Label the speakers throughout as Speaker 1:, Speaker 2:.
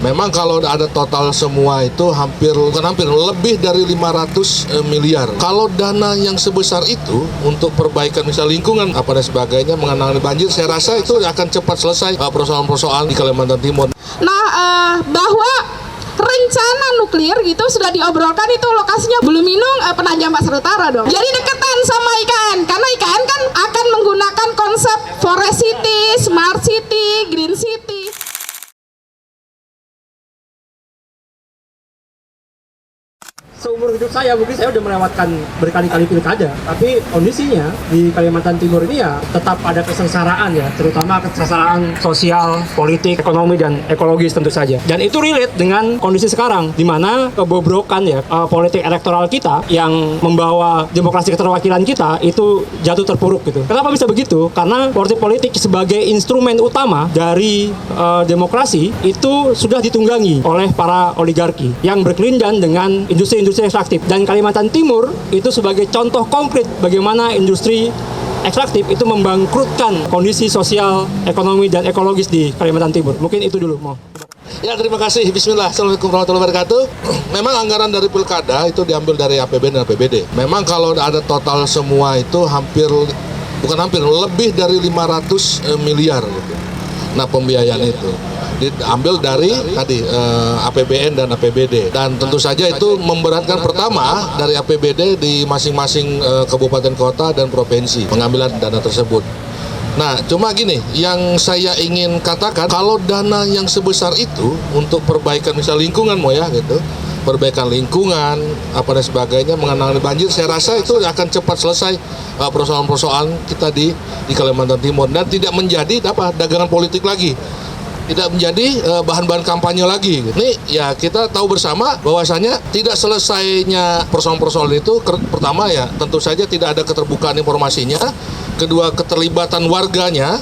Speaker 1: Memang kalau ada total semua itu bukan hampir, lebih dari 500 miliar. Kalau dana yang sebesar itu untuk perbaikan misal lingkungan apa dan sebagainya, mengenangi banjir, saya rasa itu akan cepat selesai persoalan-persoalan di Kalimantan Timur.
Speaker 2: Bahwa rencana nuklir gitu sudah diobrolkan, itu lokasinya Bulu Minung, Penajam Pasir Utara dong. Jadi deketan sama IKN, karena IKN kan akan menggunakan konsep Forest City, Smart City, Green City.
Speaker 3: Seumur hidup saya, mungkin saya udah melewatkan berkali-kali pilkada, tapi kondisinya di Kalimantan Timur ini ya tetap ada kesengsaraan ya, terutama kesengsaraan sosial, politik, ekonomi, dan ekologis tentu saja. Dan itu relate dengan kondisi sekarang, di mana kebobrokan ya politik elektoral kita yang membawa demokrasi keterwakilan kita itu jatuh terpuruk gitu. Kenapa bisa begitu? Karena politik sebagai instrumen utama dari demokrasi itu sudah ditunggangi oleh para oligarki yang berkelindan dengan industri ekstraktif, dan Kalimantan Timur itu sebagai contoh konkret bagaimana industri ekstraktif itu membangkrutkan kondisi sosial, ekonomi, dan ekologis di Kalimantan Timur. Mungkin itu dulu, mau.
Speaker 1: Ya, terima kasih. Bismillah. Assalamualaikum warahmatullahi wabarakatuh. Memang anggaran dari pilkada itu diambil dari APBN dan APBD. Memang kalau ada total semua itu lebih dari 500 miliar gitu. Nah, pembiayaan itu diambil dari tadi APBN dan APBD, dan tentu saja itu memberatkan pertama dari APBD di masing-masing kabupaten kota dan provinsi pengambilan dana tersebut. Nah, cuma gini, yang saya ingin katakan, kalau dana yang sebesar itu untuk perbaikan misal lingkungan perbaikan lingkungan apa dan sebagainya, mengenangi banjir, saya rasa itu akan cepat selesai persoalan-persoalan kita di Kalimantan Timur, dan tidak menjadi dagangan politik lagi, tidak menjadi bahan-bahan kampanye lagi. Ini ya kita tahu bersama bahwasanya tidak selesainya persoalan-persoalan itu pertama ya tentu saja tidak ada keterbukaan informasinya, kedua keterlibatan warganya,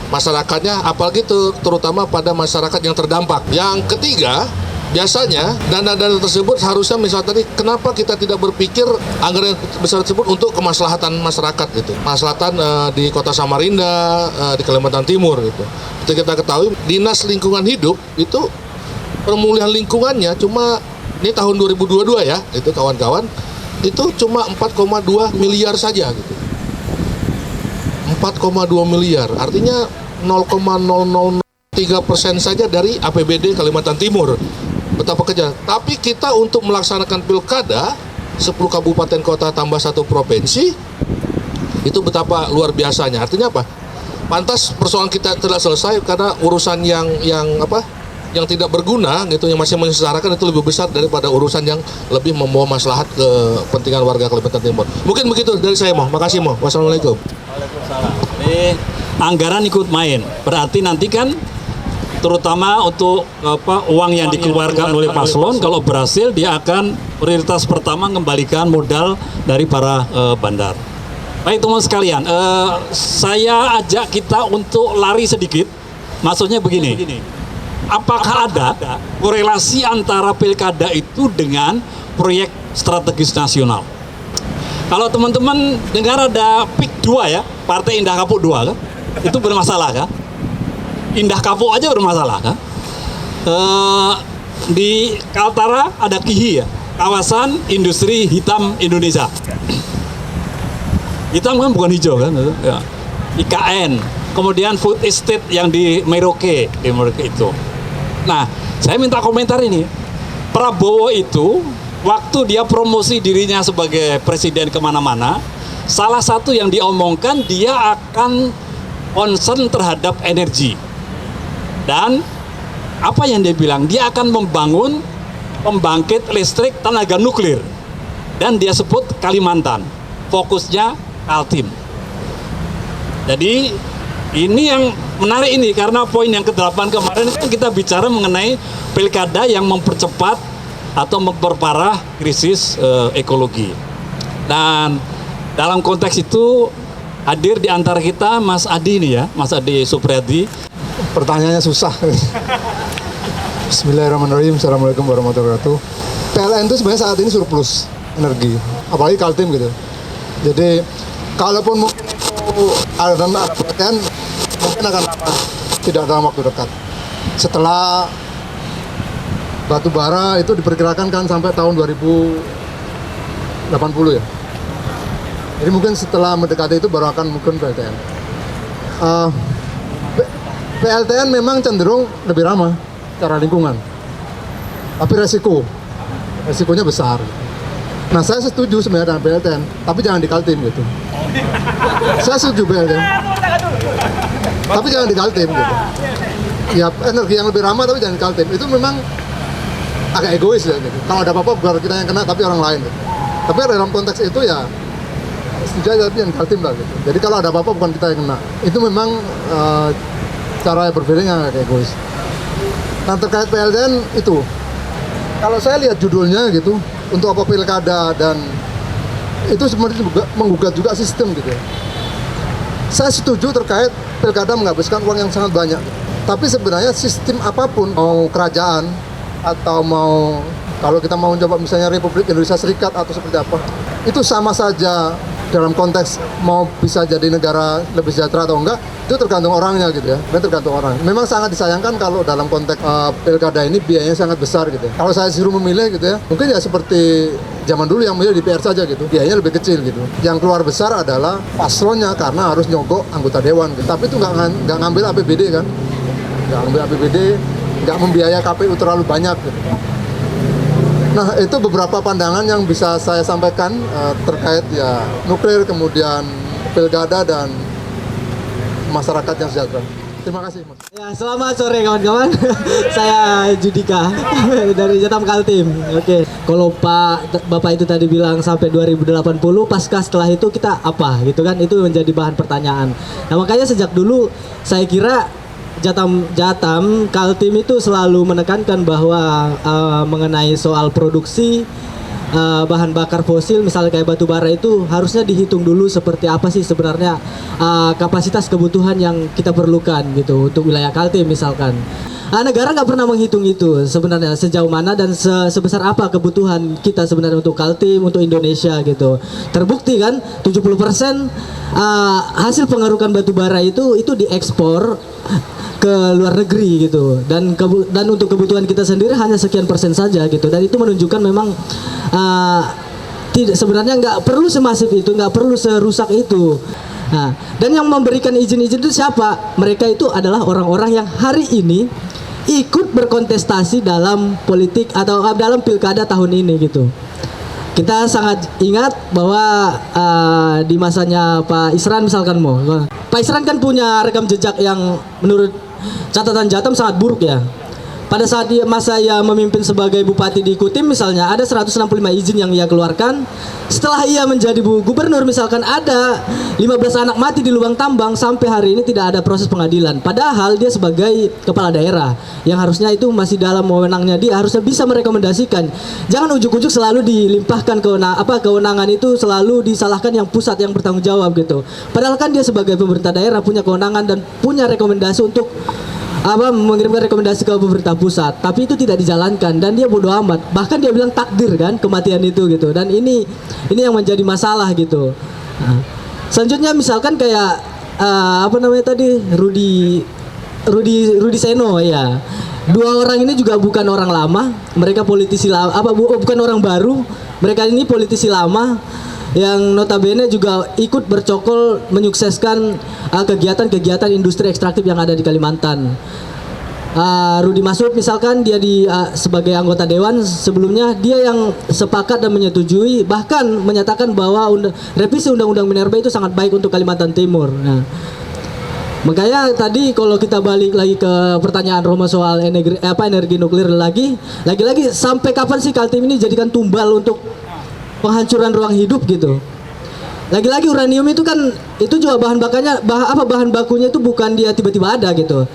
Speaker 1: masyarakatnya, apalagi terutama pada masyarakat yang terdampak. Yang ketiga, biasanya dana-dana tersebut harusnya misalnya tadi, kenapa kita tidak berpikir anggaran besar tersebut untuk kemaslahatan masyarakat gitu, kemaslahatan di Kota Samarinda, di Kalimantan Timur gitu. Seperti kita ketahui, Dinas Lingkungan Hidup itu pemulihan lingkungannya cuma ini tahun 2022 ya, itu kawan-kawan, itu cuma 4,2 miliar saja gitu. 4,2 miliar, artinya 0,003% saja dari APBD Kalimantan Timur. Betapa kejam. Tapi kita untuk melaksanakan pilkada 10 kabupaten kota tambah 1 provinsi itu betapa luar biasanya. Artinya apa? Pantas persoalan kita tidak selesai karena urusan yang tidak berguna gitu, yang masih menyengsarakan itu lebih besar daripada urusan yang lebih membawa maslahat ke kepentingan warga Kalimantan Timur. Mungkin begitu dari saya, Mo. Makasih, Mo. Wassalamualaikum.
Speaker 4: Waalaikumsalam. Ini anggaran ikut main. Berarti nanti kan terutama untuk uang yang dikeluarkan oleh paslon, kalau berhasil dia akan prioritas pertama mengembalikan modal dari para bandar. Baik teman sekalian, saya ajak kita untuk lari sedikit. Maksudnya begini, apakah ada korelasi antara pilkada itu dengan proyek strategis nasional? Kalau teman-teman dengar ada PIK 2 ya, Partai Indah Kapuk 2 kan? Itu bermasalah kan? Indah Kapuk aja bermasalah kan? Di Kaltara ada KIHI ya, Kawasan Industri Hitam Indonesia. Hitam kan bukan hijau kan? Ya. IKN, kemudian Food Estate yang di Merauke itu. Nah, saya minta komentar ini. Prabowo itu waktu dia promosi dirinya sebagai presiden kemana-mana, salah satu yang diomongkan dia akan concern terhadap energi. Dan apa yang dia bilang? Dia akan membangun pembangkit listrik tenaga nuklir. Dan dia sebut Kalimantan. Fokusnya Kaltim. Jadi ini yang menarik ini, karena poin yang ke-8 kemarin kan kita bicara mengenai pilkada yang mempercepat atau memperparah krisis ekologi. Dan dalam konteks itu hadir di antara kita Mas Adi nih ya, Mas Adi Supriyadi.
Speaker 5: Pertanyaannya susah. Bismillahirrahmanirrahim. Assalamualaikum warahmatullahi wabarakatuh. PLN itu sebenarnya saat ini surplus energi, apalagi Kaltim gitu. Jadi kalaupun mungkin itu ada perhatian, mungkin akan lama, tidak dalam waktu dekat. Setelah batu bara itu diperkirakan kan sampai tahun 2080 ya. Jadi mungkin setelah mendekati itu baru akan mungkin PLTN. PLTN memang cenderung lebih ramah secara lingkungan, tapi resikonya besar. Nah, saya setuju sebenarnya dengan PLTN, tapi jangan di Kaltim gitu. Saya setuju PLTN, tapi jangan di Kaltim gitu. Ya, energi yang lebih ramah tapi jangan di Kaltim. Itu memang agak egois ya gitu. Kalau ada apa-apa bukan kita yang kena tapi orang lain gitu. Tapi dalam konteks itu ya setuju aja tapi jangan di Kaltim lah gitu. Jadi kalau ada apa-apa bukan kita yang kena. Itu memang cara berbeda yang agak egois. Nah, terkait PLTN itu, kalau saya lihat judulnya gitu, untuk apa pilkada, dan itu sebenarnya menggugat juga sistem gitu ya. Saya setuju terkait pilkada menghabiskan uang yang sangat banyak. Tapi sebenarnya sistem apapun, mau kerajaan atau mau, kalau kita mau coba misalnya Republik Indonesia Serikat atau seperti apa, itu sama saja dalam konteks mau bisa jadi negara lebih sejahtera atau enggak, itu tergantung orangnya gitu ya. Tergantung orang. Memang sangat disayangkan kalau dalam konteks pilkada ini biayanya sangat besar gitu ya. Kalau saya disuruh memilih gitu ya, mungkin ya seperti zaman dulu yang milih DPR saja gitu, biayanya lebih kecil gitu. Yang keluar besar adalah paslonnya karena harus nyogok anggota dewan gitu. Tapi itu nggak ngambil APBD kan, nggak ngambil APBD, nggak membiayai KPU terlalu banyak gitu. Nah, itu beberapa pandangan yang bisa saya sampaikan terkait ya nuklir, kemudian pilkada dan masyarakat yang sejahtera. Terima kasih, Mas.
Speaker 6: Ya, selamat sore kawan-kawan. Saya Judika dari Jatam Kaltim. Oke. Kalau Bapak itu tadi bilang sampai 2080, pasca setelah itu kita apa gitu kan? Itu menjadi bahan pertanyaan. Nah, makanya sejak dulu saya kira Jatam Kaltim itu selalu menekankan bahwa mengenai soal produksi bahan bakar fosil, misalnya kayak batu bara, itu harusnya dihitung dulu seperti apa sih sebenarnya kapasitas kebutuhan yang kita perlukan gitu untuk wilayah Kaltim misalkan. Negara nggak pernah menghitung itu sebenarnya sejauh mana dan sebesar apa kebutuhan kita sebenarnya untuk Kaltim, untuk Indonesia gitu. Terbukti kan 70% hasil pengerukan batu bara itu diekspor ke luar negeri gitu, dan untuk kebutuhan kita sendiri hanya sekian persen saja gitu, dan itu menunjukkan memang sebenarnya nggak perlu semasif itu, nggak perlu serusak itu. Nah, dan yang memberikan izin-izin itu siapa? Mereka itu adalah orang-orang yang hari ini ikut berkontestasi dalam politik atau dalam pilkada tahun ini gitu. Kita sangat ingat bahwa di masanya Pak Isran misalkan Pak Isran kan punya rekam jejak yang menurut catatan Jatam sangat buruk ya. Pada saat masa ia memimpin sebagai bupati di Kutim misalnya, ada 165 izin yang ia keluarkan. Setelah ia menjadi gubernur misalkan, ada 15 anak mati di lubang tambang, sampai hari ini tidak ada proses pengadilan. Padahal dia sebagai kepala daerah yang harusnya itu masih dalam wewenangnya, dia harusnya bisa merekomendasikan. Jangan ujuk-ujuk selalu dilimpahkan kewenangan itu selalu disalahkan yang pusat yang bertanggung jawab gitu. Padahal kan dia sebagai pemerintah daerah punya kewenangan dan punya rekomendasi untuk mengirimkan rekomendasi ke pemerintah pusat, tapi itu tidak dijalankan dan dia bodoh amat. Bahkan dia bilang takdir kan kematian itu gitu. Dan ini yang menjadi masalah gitu. Nah, selanjutnya misalkan kayak Rudi Seno ya. Dua orang ini juga bukan orang lama, mereka politisi lama, bukan orang baru. Mereka ini politisi lama yang notabene juga ikut bercokol menyukseskan kegiatan-kegiatan industri ekstraktif yang ada di Kalimantan. Rudi Masud misalkan dia sebagai anggota dewan sebelumnya, dia yang sepakat dan menyetujui, bahkan menyatakan bahwa revisi Undang-Undang Minerba itu sangat baik untuk Kalimantan Timur. Nah, makanya tadi kalau kita balik lagi ke pertanyaan Roma soal energi nuklir lagi sampai kapan sih Kaltim ini jadikan tumbal untuk penghancuran ruang hidup gitu. Lagi-lagi uranium itu kan itu juga bahan bakunya itu bukan dia tiba-tiba ada gitu.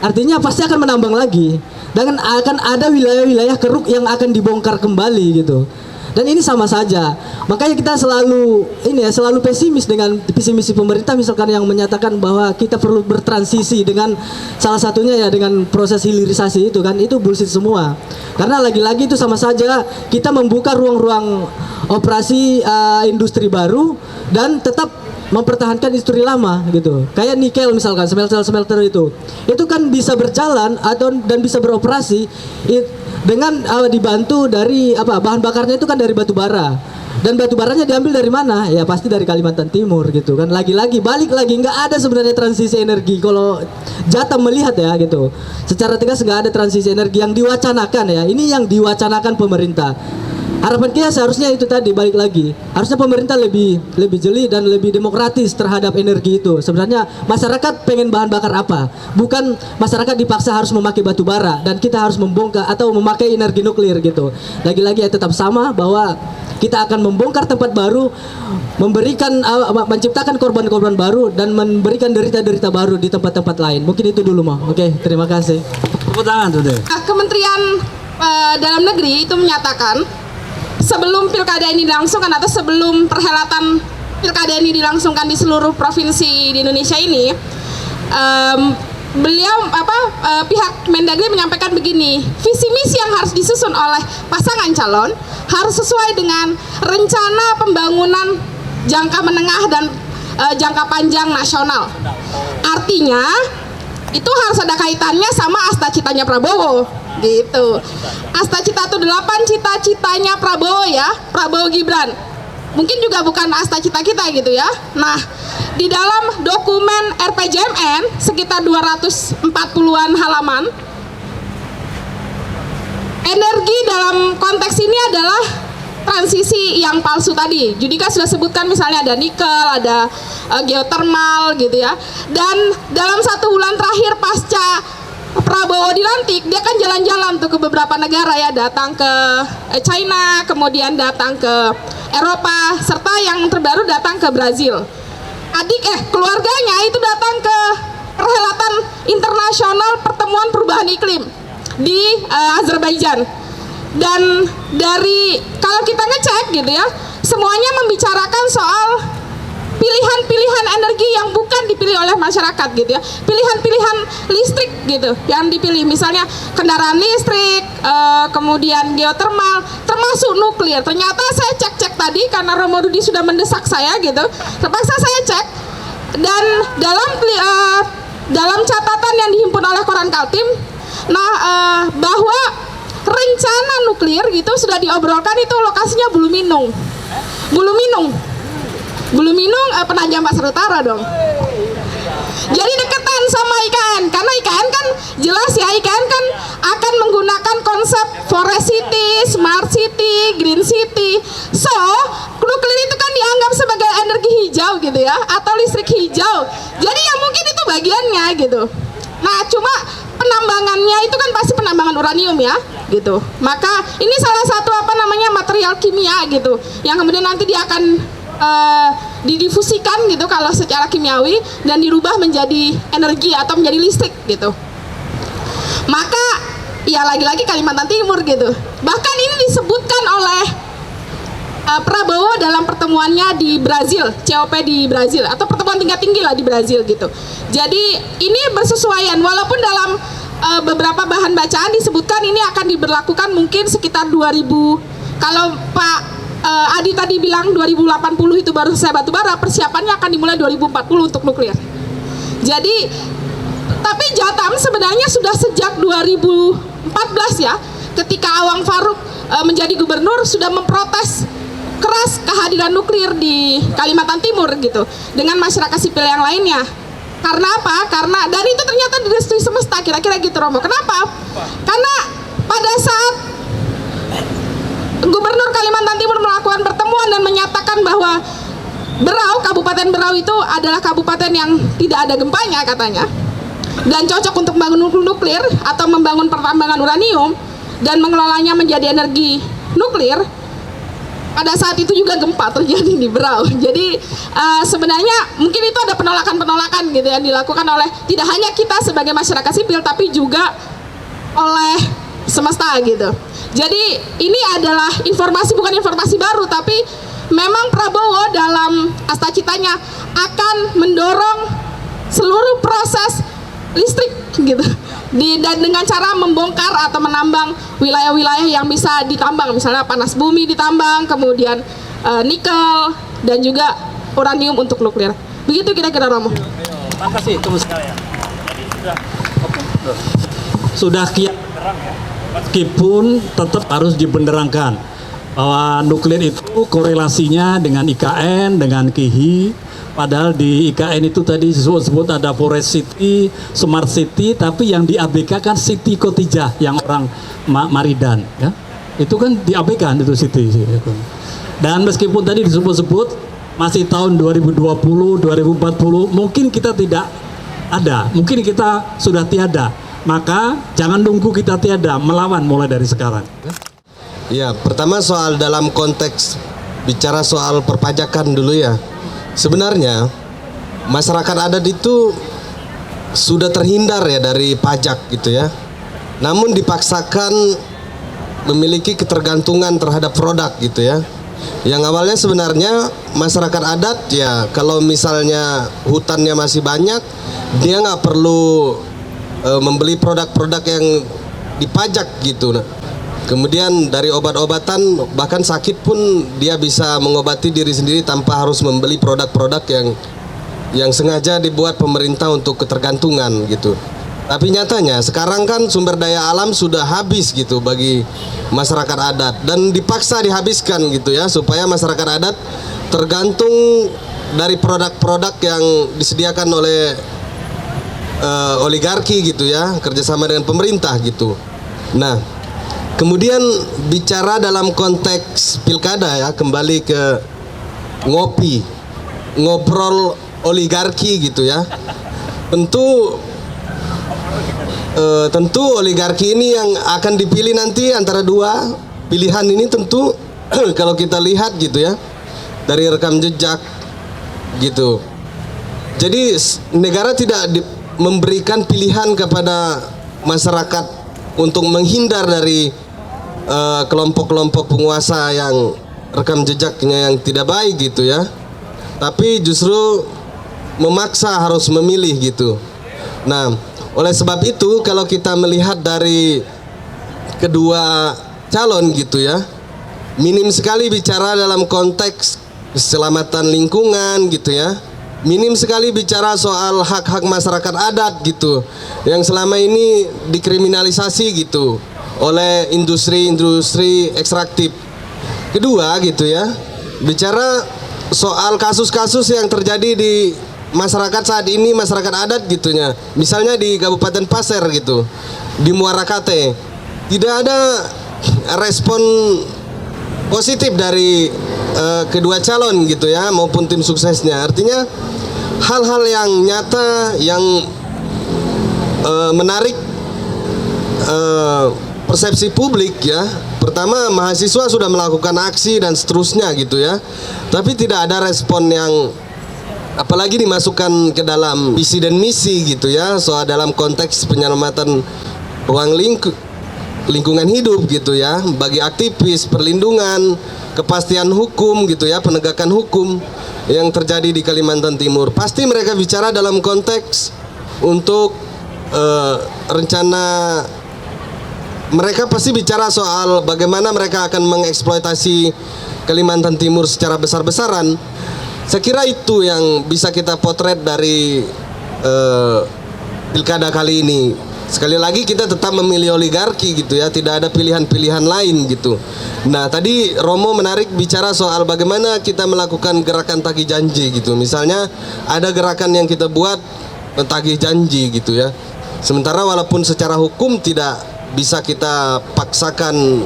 Speaker 6: Artinya pasti akan menambang lagi dan akan ada wilayah-wilayah keruk yang akan dibongkar kembali gitu. Dan ini sama saja. Makanya kita selalu pesimis dengan visi misi pemerintah misalkan yang menyatakan bahwa kita perlu bertransisi dengan salah satunya ya dengan proses hilirisasi itu kan, itu bullshit semua. Karena lagi-lagi itu sama saja kita membuka ruang-ruang operasi industri baru dan tetap mempertahankan industri lama gitu. Kayak nikel misalkan, smelter itu kan bisa berjalan dan bisa beroperasi dengan dibantu dari bahan bakarnya itu kan dari batu bara. Dan batu baranya diambil dari mana? Ya pasti dari Kalimantan Timur gitu kan. Lagi-lagi balik lagi nggak ada sebenarnya transisi energi kalau Jatam melihat ya gitu. Secara tegas nggak ada transisi energi yang diwacanakan ya. Ini yang diwacanakan pemerintah. Harapan kita seharusnya itu tadi balik lagi. Harusnya pemerintah lebih jeli dan lebih demokratis terhadap energi itu. Sebenarnya masyarakat pengen bahan bakar apa? Bukan masyarakat dipaksa harus memakai batu bara dan kita harus membongkar atau memakai energi nuklir gitu. Lagi-lagi ya tetap sama bahwa kita akan membongkar tempat baru, menciptakan korban-korban baru dan memberikan derita-derita baru di tempat-tempat lain. Mungkin itu dulu mah. Oke, terima kasih.
Speaker 4: Tepuk tangan tuh deh.
Speaker 2: Kementerian Dalam Negeri itu menyatakan sebelum pilkada ini dilangsungkan atau sebelum perhelatan pilkada ini dilangsungkan di seluruh provinsi di Indonesia ini, pihak Mendagri menyampaikan begini, visi misi yang harus disusun oleh pasangan calon harus sesuai dengan rencana pembangunan jangka menengah dan jangka panjang nasional. Artinya itu harus ada kaitannya sama asta citanya Prabowo gitu. Asta cita itu 8 cita-citanya Prabowo ya, Prabowo Gibran. Mungkin juga bukan asta cita kita gitu ya. Nah, di dalam dokumen RPJMN sekitar 240-an halaman, energi dalam konteks ini adalah transisi yang palsu tadi. Judika sudah sebutkan misalnya ada nikel, ada geothermal gitu ya. Dan dalam 1 bulan terakhir pasca Prabowo dilantik, dia kan jalan-jalan tuh ke beberapa negara ya, datang ke China, kemudian datang ke Eropa, serta yang terbaru datang ke Brazil. Keluarganya itu datang ke perhelatan internasional pertemuan perubahan iklim di Azerbaijan. Dan dari kalau kita ngecek gitu ya, semuanya membicarakan soal pilihan-pilihan energi yang bukan dipilih oleh masyarakat gitu ya, pilihan-pilihan listrik gitu yang dipilih, misalnya kendaraan listrik, kemudian geothermal, termasuk nuklir. Ternyata saya cek tadi karena Romo Rudi sudah mendesak saya gitu, terpaksa saya cek, dan dalam catatan yang dihimpun oleh Koran Kaltim, bahwa rencana nuklir gitu sudah diobrolkan itu lokasinya Bulu Minung Penajam Pasir Utara dong. Jadi deketan sama IKN, karena IKN kan jelas ya, IKN kan akan menggunakan konsep forest city, smart city, green city. So, nuklir itu kan dianggap sebagai energi hijau gitu ya, atau listrik hijau. Jadi ya mungkin itu bagiannya gitu. Nah, cuma penambangannya itu kan pasti penambangan uranium ya gitu. Maka ini salah satu material kimia gitu, yang kemudian nanti dia akan didifusikan gitu kalau secara kimiawi dan dirubah menjadi energi atau menjadi listrik gitu. Maka ya lagi-lagi Kalimantan Timur gitu. Bahkan ini disebutkan oleh Prabowo dalam pertemuannya di Brazil, COP di Brazil, atau pertemuan tingkat tinggi lah di Brazil gitu. Jadi ini bersesuaian, walaupun dalam beberapa bahan bacaan disebutkan ini akan diberlakukan mungkin sekitar 2000. Kalau Pak Adi tadi bilang 2080 itu baru selesai batubara, persiapannya akan dimulai 2040 untuk nuklir. Jadi, tapi Jatam sebenarnya sudah sejak 2014 ya, ketika Awang Faruk menjadi gubernur sudah memprotes keras kehadiran nuklir di Kalimantan Timur gitu, dengan masyarakat sipil yang lainnya. Karena apa? Karena dan itu ternyata direstui semesta, kira-kira gitu Romo. Kenapa? Karena pada saat Gubernur Kalimantan Timur melakukan pertemuan dan menyatakan bahwa Berau, Kabupaten Berau itu adalah kabupaten yang tidak ada gempanya katanya, dan cocok untuk membangun nuklir atau membangun pertambangan uranium dan mengelolanya menjadi energi nuklir. Pada saat itu juga gempa terjadi di Berau. Jadi sebenarnya mungkin itu ada penolakan-penolakan gitu yang dilakukan oleh tidak hanya kita sebagai masyarakat sipil, tapi juga oleh semesta gitu. Jadi ini adalah informasi, bukan informasi baru, tapi memang Prabowo dalam asta citanya akan mendorong seluruh proses listrik gitu, dan dengan cara membongkar atau menambang wilayah-wilayah yang bisa ditambang, misalnya panas bumi ditambang, kemudian nikel, dan juga uranium untuk nuklir. Begitu kira-kira Romo.
Speaker 4: Terima kasih teman sekalian. Sudah kiat benderang ya. Meskipun tetap harus dibenderangkan bahwa nuklir itu korelasinya dengan IKN, dengan KIHI. Padahal di IKN itu tadi disebut ada Forest City, Smart City, tapi yang diabaikan City Kotijah yang orang Maridan, ya. Itu kan diabaikan itu City. Dan meskipun tadi disebut-sebut masih tahun 2020, 2040, mungkin kita tidak ada, mungkin kita sudah tiada. Maka jangan nunggu kita tiada, melawan mulai dari sekarang.
Speaker 7: Ya, pertama soal dalam konteks bicara soal perpajakan dulu ya. Sebenarnya masyarakat adat itu sudah terhindar ya dari pajak gitu ya. Namun dipaksakan memiliki ketergantungan terhadap produk gitu ya. Yang awalnya sebenarnya masyarakat adat ya kalau misalnya hutannya masih banyak, dia nggak perlu membeli produk-produk yang dipajak gitu. Kemudian dari obat-obatan bahkan sakit pun dia bisa mengobati diri sendiri tanpa harus membeli produk-produk yang sengaja dibuat pemerintah untuk ketergantungan gitu. Tapi nyatanya sekarang kan sumber daya alam sudah habis gitu bagi masyarakat adat dan dipaksa dihabiskan gitu ya supaya masyarakat adat tergantung dari produk-produk yang disediakan oleh oligarki gitu ya, kerjasama dengan pemerintah gitu. Nah, kemudian bicara dalam konteks pilkada ya, kembali ke ngobrol oligarki gitu ya. Tentu oligarki ini yang akan dipilih nanti antara dua pilihan ini tentu kalau kita lihat gitu ya dari rekam jejak gitu. Jadi negara tidak memberikan pilihan kepada masyarakat untuk menghindar dari kelompok-kelompok penguasa yang rekam jejaknya yang tidak baik gitu ya, tapi justru memaksa harus memilih gitu. Nah, oleh sebab itu kalau kita melihat dari kedua calon gitu ya, minim sekali bicara dalam konteks keselamatan lingkungan gitu ya, minim sekali bicara soal hak-hak masyarakat adat gitu yang selama ini dikriminalisasi gitu oleh industri-industri ekstraktif. Kedua gitu ya, bicara soal kasus-kasus yang terjadi di masyarakat saat ini, masyarakat adat gitunya. Misalnya di Kabupaten Pasir gitu, di Muara Kate, tidak ada respon positif dari kedua calon gitu ya, maupun tim suksesnya. Artinya hal-hal yang nyata yang menarik persepsi publik ya. Pertama, mahasiswa sudah melakukan aksi dan seterusnya gitu ya, tapi tidak ada respon yang apalagi dimasukkan ke dalam visi dan misi gitu ya, soal dalam konteks penyelamatan ruang lingkungan hidup gitu ya, bagi aktivis, perlindungan, kepastian hukum gitu ya, penegakan hukum yang terjadi di Kalimantan Timur. Pasti mereka bicara dalam konteks untuk rencana, mereka pasti bicara soal bagaimana mereka akan mengeksploitasi Kalimantan Timur secara besar-besaran. Saya kira itu yang bisa kita potret dari pilkada kali ini. Sekali lagi kita tetap memilih oligarki gitu ya, tidak ada pilihan-pilihan lain gitu. Nah, tadi Romo menarik bicara soal bagaimana kita melakukan gerakan tagih janji gitu. Misalnya ada gerakan yang kita buat tagih janji gitu ya. Sementara walaupun secara hukum tidak bisa kita paksakan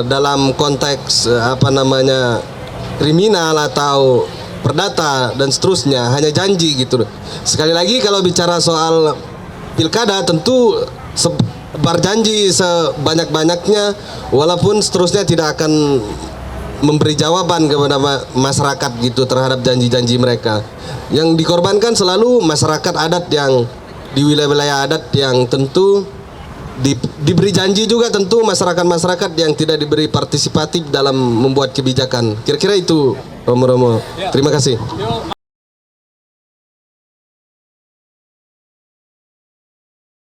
Speaker 7: dalam konteks kriminal atau perdata dan seterusnya, hanya janji gitu. Sekali lagi kalau bicara soal pilkada tentu sebar janji sebanyak-banyaknya, walaupun seterusnya tidak akan memberi jawaban kepada masyarakat gitu terhadap janji-janji mereka. Yang dikorbankan selalu masyarakat adat yang di wilayah-wilayah adat yang tentu diberi janji juga, tentu masyarakat-masyarakat yang tidak diberi partisipatif dalam membuat kebijakan. Kira-kira itu Romo. Terima kasih.